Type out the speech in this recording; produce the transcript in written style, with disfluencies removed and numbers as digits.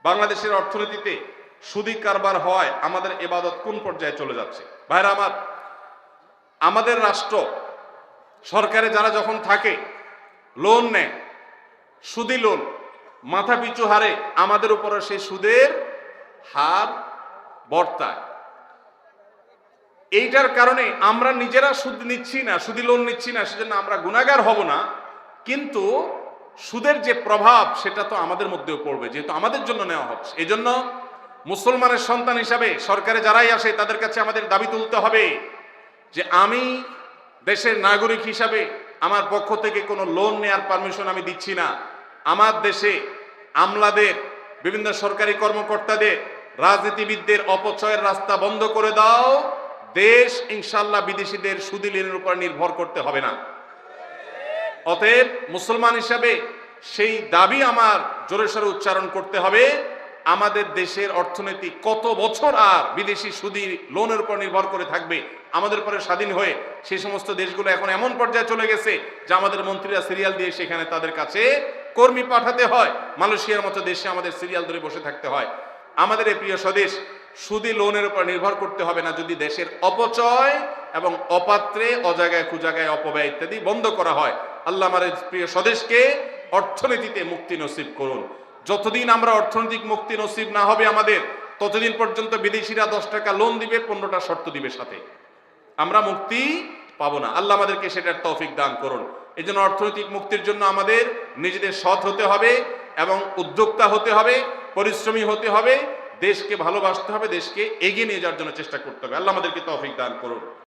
বাংলাদেশের অর্থনীতিতে সুদি কারবার হয় আমাদের ইবাদত কোন পর্যায়ে চলে যাচ্ছে? ভাইরা আমার, আমাদের রাষ্ট্র সরকারে যারা যখন থাকে লোন নেয়, সুদি লোন, মাথা পিছু হারে আমাদের উপরে সেই সুদের হার বর্তায়। এইটার কারণে আমরা নিজেরা সুদ নিচ্ছি না, সুদি লোন নিচ্ছি না, সেজন্য আমরা গুনাহগার হব না, কিন্তু সুদের যে প্রভাব সেটা তো আমাদের মধ্যেও পড়বে, যেহেতু আমাদের জন্য নেওয়া হচ্ছে। এই জন্য মুসলমানের সন্তান হিসাবে সরকারে যারাই আসে তাদের কাছে আমাদের দাবি তুলতে হবে যে আমি দেশের নাগরিক হিসাবে আমার পক্ষ থেকে কোনো লোন নেওয়ার পারমিশন আমি দিচ্ছি না। আমার দেশে আমলাদের, বিভিন্ন সরকারি কর্মকর্তাদের, রাজনীতিবিদদের অপচয়ের রাস্তা বন্ধ করে দাও। দেশ ইনশাল্লাহ বিদেশিদের সুদি ঋণের উপর নির্ভর করতে হবে না। অতএব মুসলমান হিসাবে সেই দাবি আমার জোরে সোরে উচ্চারণ করতে হবে। আমাদের দেশের অর্থনীতি কত বছর আর বিদেশি সুদি লোনের উপর নির্ভর করে থাকবে? আমাদের পরে স্বাধীন হয়ে সেই সমস্ত দেশগুলো এখন এমন পর্যায়ে চলে গেছে যে আমাদের মন্ত্রীরা সিরিয়াল দিয়ে সেখানে তাদের কাছে কর্মী পাঠাতে হয়। মালয়েশিয়ার মতো দেশে আমাদের সিরিয়াল ধরে বসে থাকতে হয়। আমাদের এই প্রিয় স্বদেশ সুদি লোনের উপর নির্ভর করতে হবে না, যদি দেশের অপচয় এবং অপাত্রে, অজায়গায় কুজায়গায় অপব্যয় ইত্যাদি বন্ধ করা হয়। আল্লাহ আমার প্রিয় স্বদেশকে অর্থনীতিতে মুক্তি নসিব করুন। যতদিন আমরা অর্থনৈতিক মুক্তি নসিব না হবে আমাদের, ততদিন পর্যন্ত বিদেশিরা 10 টাকা লোন দিবে, 15টা শর্ত দিবে, সাথে আমরা মুক্তি পাবো না। আল্লাহ আমাদেরকে সেটার তৌফিক দান করুন। এই জন্য অর্থনৈতিক মুক্তির জন্য আমাদের নিজেদের সৎ হতে হবে এবং উদ্যোক্তা হতে হবে, পরিশ্রমী হতে হবে, দেশকে ভালোবাসতে হবে, দেশকে এগিয়ে নিয়ে যাওয়ার জন্য চেষ্টা করতে হবে। আল্লাহ আমাদেরকে তৌফিক দান করুন।